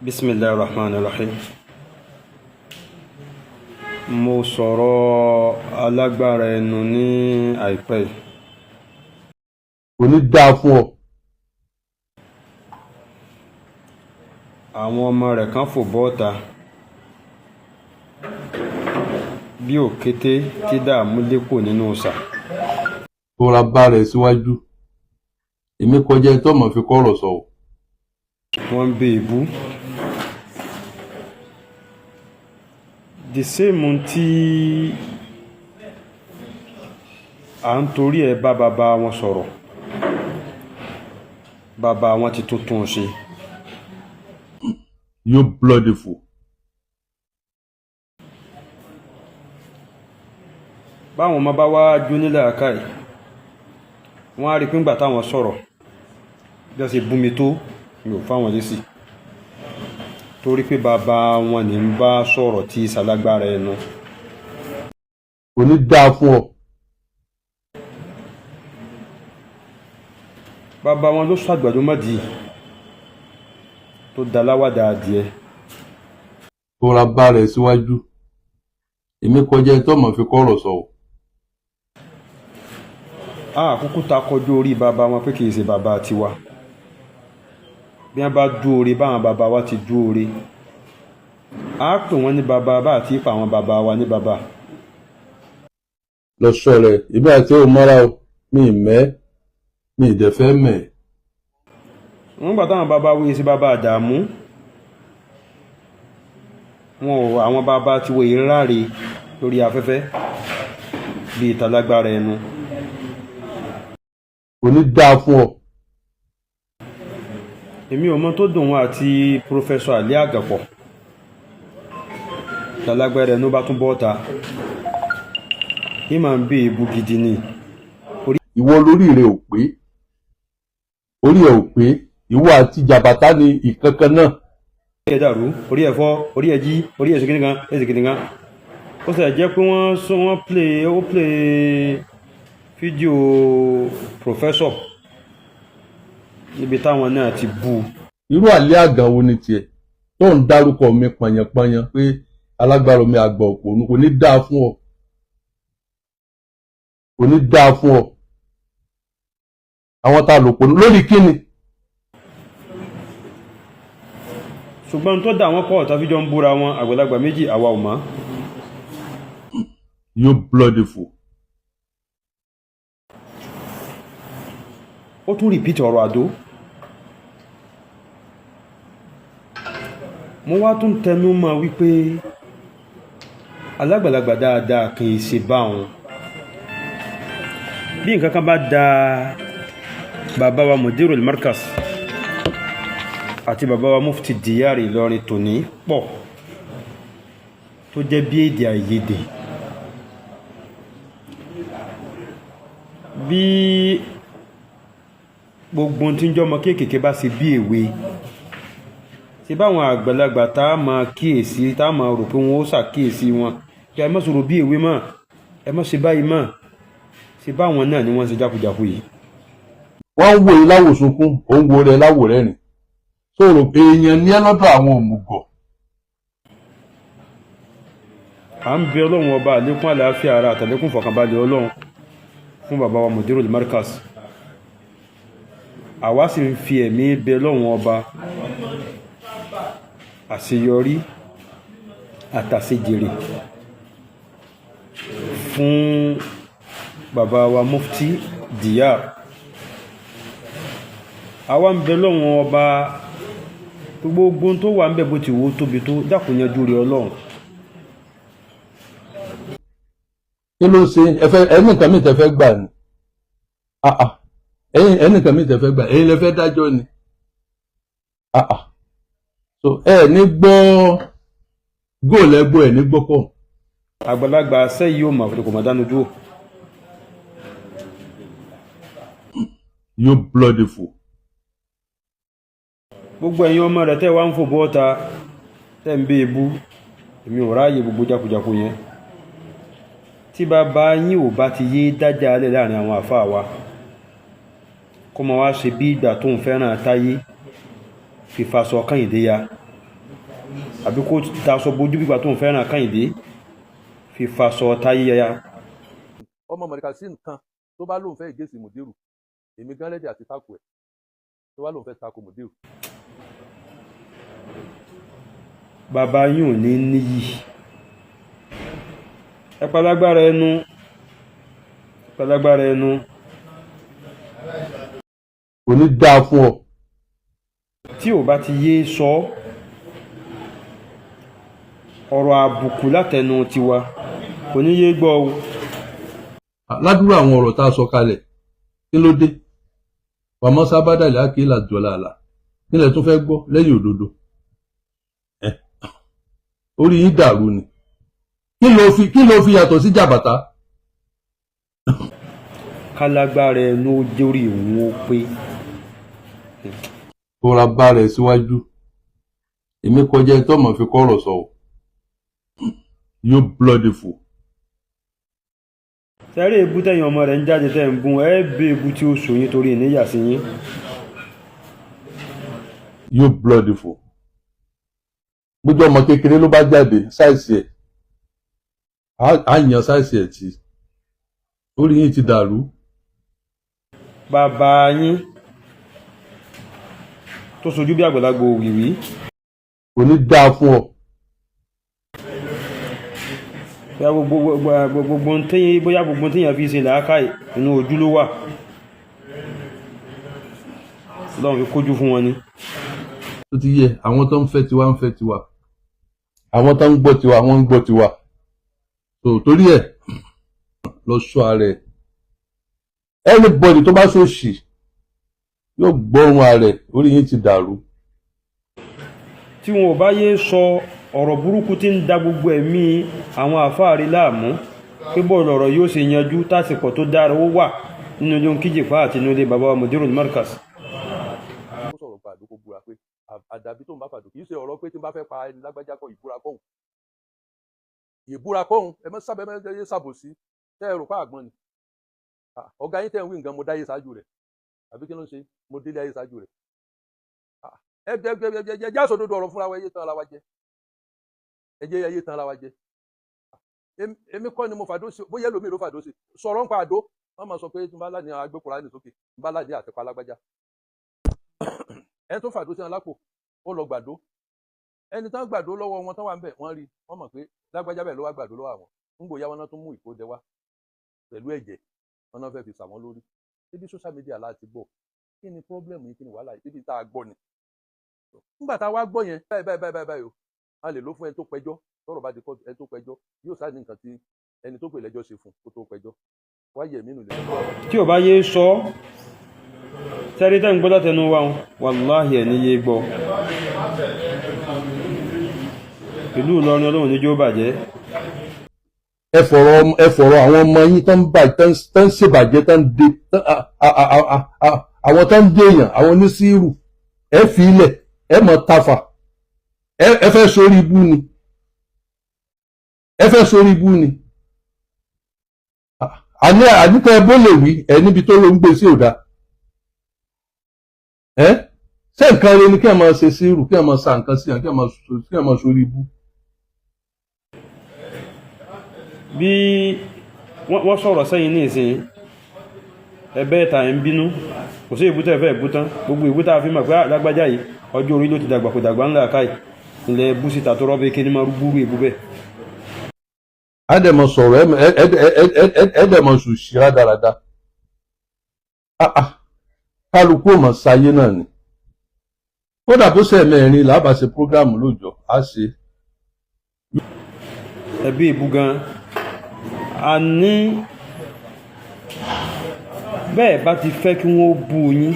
Bismillahirrahmanirrahim. Mo sọ̀rọ̀ alágbára ẹnu ní àìpẹ́ yìí. Kò ní dáa fún ọ. Àwọn ọmọ rẹ̀ kan fò bọ́ta bí òkété tí dààmú lépò nínú ọ̀sà. Tó ra bá rẹ̀ síwájú. Èmi kọjá ẹni tó mọ̀ fi kọ́rọ̀ sọ. Wọ́n ń bẹ èébú. The same tí à ń torí ẹ̀ bá bàbá wọn sọ̀rọ̀. Bàbá wọn ti tuntun ṣe. You bloody fool. Báwọn ọmọ bá wá jó nílẹ̀ àkáì, wọ́n á rí pé ńgbà táwọn sọ̀rọ̀ bí wọ́n ṣe bú mi tó mi ò fáwọn lésì, torí pé bàbá wọn ní ń bá sọ̀rọ̀ tí ìsàlágbára ẹnu. Kò ní dáa fún ọ. Bàbá wọn ló sọ àgbàdo mọ́dì tó dá láwàdà adìẹ. Tó ra bá rẹ̀ síwájú. Èmi kọjá ẹni tó mọ̀ fi kọ́rọ̀ sọ. Àkókò ta kọjú orí bàbá wọn pé kìí ṣe bàbá tiwa. Bí wọ́n bá dú orí báwọn bàbá wa ti dú orí, a pè wọ́n ní bàbá bá àti ipa àwọn bàbá wa ní bàbá. Lọ sọ rẹ̀, ìbí àti ò mọ́ra o, mi ìdẹ̀fẹ́ mẹ́. Wọ́n gbà táwọn bàbá wí sí bàbá àdàmú. Wọn ò àwọn bàbá tí wọ́n ìráre lórí afẹ́fẹ́ bí ìtàlágbára ẹnu. Kò ní dáa fún ọ. Èmi ò mọ̀ tó dùn wọn àti Professor Ali Àgàpọ̀. Ìtàlágbára ẹnu bá tún bọ́ta. Ìmọ̀ ń bí èébú gidi ni. Ìwọ lórí rẹ̀ ò pé. Orí ẹ̀ ò pé. Ìwọ àti jàbátá ni ìkankan náà. Orí ẹ̀ dàrú, orí ẹ̀ fọ́, orí ẹ̀ jí, orí ẹ̀ ṣèkìnnìkan. Ó sì jẹ́ pé wọ́n play fídíò Professor níbi táwọn náà ti bú. Irú àlẹ́ àgàn wo ni tiẹ̀ tó ń dárúkọ mi pàyànpàyàn pé alágbára mi àgbà òpònú. Kò ní dáa fún ọ. Kò ní dáa fún ọ. Àwọn tá lò pònú lórí kíni. Ṣùgbọ́n tó dà wọ́n pọ̀ ọ̀tá fíjọ ń búra wọn àgbàlagbà méjì àwa ò mọ̀. You bloody fool. Ó tún repeat ọ̀rọ̀ àdó. Mo wá tún tẹnu mọ́ wípé alágbàlagbà dáadáa kìí ṣe bá wọn. Bí nǹkan kan bá da bàbá wa Mudirul Markaz àti bàbá wa Mufti Diyar Ìlọrin tòní pọ̀ tó jẹ́ bí èdè àìyedè. Bí gbogbo tí ń jọmọ kéékèèké bá ṣe bí èwe, ṣe báwọn àgbàlagbà tá a máa kíyèsí, tá a máa rò pé wọn ó ṣàkíyèsí wọn kí ẹ má sọ̀rọ̀ bí èwe mọ́, ẹ má ṣe báyìí mọ́, ṣe báwọn náà ni wọ́n ṣe jákujàku yìí. Wọ́n ń wo ìláwò sunkún, ó ń wo rẹ̀ láwò rẹ́rìn. Sọ̀rọ̀ èèyàn ní ẹlọ́dọ̀ àwọn òmùgọ̀. À ń bẹ Ọlọ́run ọba àlékún àlàáfíà ara àtàlékún fọkànbalẹ̀ Ọlọ́run fún bàbá wa Mudirul Markaz. Àwa sì ń fi ẹ̀mí bẹ Ọlọ́run ọba àṣeyọrí àtàṣejèrè fún bàbá wa Mufti Diyar. Àwa ń bẹ Ọlọ́run ọba gbogbo tó wà ń bẹ bó ti wó tóbi tó dákun yanjú rẹ̀ Ọlọ́run. Kí ló ṣe ẹni nǹkan mi tẹ́ fẹ́ gbà ni? Ẹni nǹkan mi tẹ́ fẹ́ gbà, ẹ̀yin lẹ fẹ́ dájọ́ ni. So ní gbọ́ góòlẹ́gbọ́ ẹ̀ ní gbọ́kọ̀. Àgbàlagbà sẹ́yìí yóò máa fi kò máa dánú dúró. You bloody fool. Gbogbo ẹ̀yin ọmọ rẹ̀ tẹ́ wá ń fò bọ́ta tẹ́ ń bẹ ebú, èmi ò ráyè gbogbo jákujàku yẹn. Tí bàbá yín ò bá ti yé dájà alẹ́ láàrin àwọn àfáà wa, kó máa wá ṣe bí ìgbà tó ń fẹ́ràn táyé fífasọ Kẹ́hìndé ya àbí kó daṣọ bojú bí ìgbà tó ń fẹ́ràn Kẹ́hìndé fi faṣọ táyé yẹya. ọmọ mọ̀ríkà sí nǹkan tó bá lóun fẹ́ ìgéṣì mùdírù èmi gan lẹ́dí àti tako ẹ̀ tó bá lóun fẹ́ tako mùdírù. bàbá yín ò ní níyì, ẹ palágbára ẹnu, palágbára ẹnu. kò ní dáa fún ọ. tí ò bá ti yé sọ ọ̀rọ̀ àbùkù látẹnu tiwa kò ní yé gbọ́ o. ládùúrà àwọn ọ̀rọ̀ tá a sọ kalẹ̀ kí ló dé wàmọ́ sábàdàlẹ̀ àkèélà jọlá àlà nílẹ̀ tó fẹ́ gbọ́ lẹ́yìn òdodo orí yín dàrú ni kí ló fi yàtọ̀ sí jàbàtà. kálágbára ẹnu ó jórí òun ó pé. tóra bá rẹ̀ síwájú èmi kọjá ẹni tó mọ̀ fi kọ́rọ̀ sọ ọ́ yóò bloody fò. sẹ́rí èébú tẹ̀yìn ọmọ rẹ̀ ń jáde tẹ̀ ń bún ẹ bí èébú tí ó sòyìn torí ìníyà sí yín. yóò bloody fò. gbójú ọmọ kékeré ló bá jáde sáìsì ẹ̀ á yan sáìsì ẹ̀ tí orí yín ti dàrú. bàbá yín tó sojú bí àgbàlagbà òwìwí. kò ní dáa fún ọ. bóyá gbogbo téèyàn fi ṣe làákàyè inú ojú ló wà lọ́wọ́n fi kójú fún wọn ni. tó ti yẹ àwọn tó ń fẹ́ tiwa ń fẹ́ tiwa àwọn tó ń gbọ́ tiwa wọ́n ń gbọ́ tiwa torí ẹ̀ lọ sọ ara ẹ̀ anybody tó bá ṣòṣì yóò gbọ́rùn ara ẹ̀ orí yín ti dàrú. tí wọn ò bá yé sọ ọ̀rọ̀ burúkú tí ń da gbogbo ẹ̀mí àwọn àfáàrí láàmú pé bọ́ọ̀lù ọ̀rọ̀ yóò ṣe yanjú tásìkò tó dára ó wà nínú ilé Kíjìpá àti inú ilé bàbá wa Mudirul Markaz. ó sọ̀rọ̀ pa àdókò búra pé àdàbí tó ń bá fàdó kì í ṣe ọ̀rọ̀ pé tí n bá fẹ́ pa ẹni lágbájá kọ́ ìbúra kọ́hùn ìbúra kọ́hùn ẹ mọ́ sábẹ́ mẹ́jẹ ṣàbòsí tẹ́ ẹ rò pa àgbọn ni ọ̀gá yín tẹ́ ń wí nǹkan mo dáyé ṣáájú rẹ̀ àbí kí ló ń ṣe mo délé ayé ṣáájú rẹ̀ ẹ jẹ́ àsọdódó ọ̀rọ̀ fúnra wa ẹyẹ tán ara wa jẹ ẹjẹ ẹyẹ tán ara wa jẹ èmi kọ́ ni mo fàdó sí bóyá ẹlòmíì ló fàdó sí sọ̀rọ̀ ń pa àdó wọ́n máa sọ pé tí n bá láàdì agbékùnrin ní sókè n bá láàdì àtẹ̀kọ́ alágbájá ẹni tó fàdó sí wọn lápò ó lọ gbàdó ẹni tán gbàdó lọ́wọ́ wọn tán wà ń bẹ̀ wọ́n rí wọ́n mọ̀ pé lágbájá bẹ́ẹ̀ ló wá gbàdó lọ́wọ́ àwọn ń gbòyà wọn náà tún mú ìkójẹ wá pẹ̀lú ẹ̀jẹ̀ wọn náà fẹ́ fi sàwọn lórí ibi social media láti gbọ́ kí ni problem yìí kí ni wàhálà ibi tá a gbọ́ ni nígbà tá a wá gbọ́ yẹn báyìí o a lè lò fún ẹni tó pẹjọ́ tọ́rọ̀ bá di kọ́ ẹni tó pẹjọ́ yóò sáà ní nǹkan tí ẹni tó pè lẹ́jọ́ ṣe fún kó tó pẹjọ́ wáyé ẹ̀mí nù lè. tí ò bá yé sọ sẹ́rí tẹ́ ń gbọ́ látẹnu wa wàláhì ẹ̀ ní yé gbọ́ ìlú Ìlọrin Ọlọ́run ní jó bàjẹ́. ẹ fọ̀rọ̀ àwọn ọmọ yín tán ń ṣèbàjẹ́ tán dé àwọn tán ń dé èèyàn àwọn oníṣírù ẹ fi ilẹ̀ ẹ mọ̀ tafà ẹ fẹ́ sórí ibú ni ẹ fẹ́ sórí ibú ni àníkà ẹ bó lè wí ẹ níbi tó ló ń gbé sí òdà ẹ ṣé nǹkan rẹ ni kí ẹ máa ṣe sírù kí ẹ máa sa nǹkan sí kí ẹ máa sórí ibú. bí wọ́n sọ̀rọ̀ sẹ́yìn ní ìsìn ẹbẹ́ ìta ẹ̀ ń bínú kò sí ìbútẹ́ ẹ̀fẹ́ ìbútán gbogbo ìbútá fi mọ̀ pé lágbájá yìí ọjọ́ orí ló ti dàgbà kò dàgbà ńlá káì ilẹ̀ búsítà tó rọ́bẹ̀ kí ní máa rúgbúrú ìbú bẹ́ẹ̀. ẹ̀dẹ̀mọ̀ sọ̀rọ̀ ẹ̀dẹ̀mọ̀ ṣùṣì rádaràda kálukú ò mọ̀ sáyé náà ni kódà bó ṣe mẹ́rin làbà ṣe prógráàmù lóòjọ́ á ṣe. ẹbí ìbú gan a ní bẹ́ẹ̀ bá ti fẹ́ kí wọ́n bú yín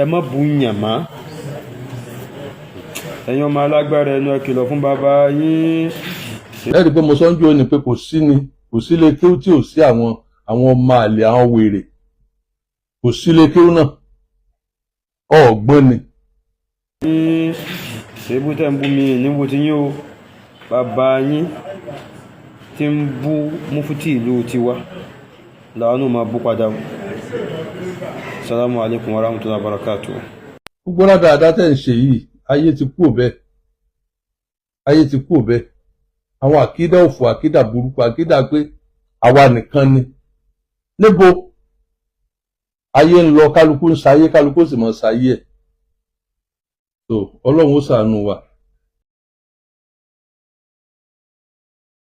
ẹ má bú yàn má ẹ̀yin ọmọ alágbára ẹnu ẹ kìlọ̀ fún bàbá yín. ẹ rí i pé mo sọ ń jó ni pé kò sí lè kéwú tí ò sí àwọn ọmọ àlè àwọn wèrè kò sí lè kéwú náà ọ̀gbọ́n ni. ṣébú tẹ́ ń bú mi níbo tí yín o bàbá yín tí ń bú mufti ìlú tiwa làwọn máa bú padà. Assalamu alaikum warahmatullahi wabarakatuh. gbogbo dáadáa tẹ́ ń ṣe yìí ayé ti kú bẹ́ẹ̀ ayé ti kú bẹ́ẹ̀ àwọn àkídà òfò àkídà burúkú àkídà pé àwa nìkan ni níbo ayé ń lọ kálukú ń sayé kálukú sì mọ̀ sayé ẹ̀ so ọlọ́run ó ṣàánú wa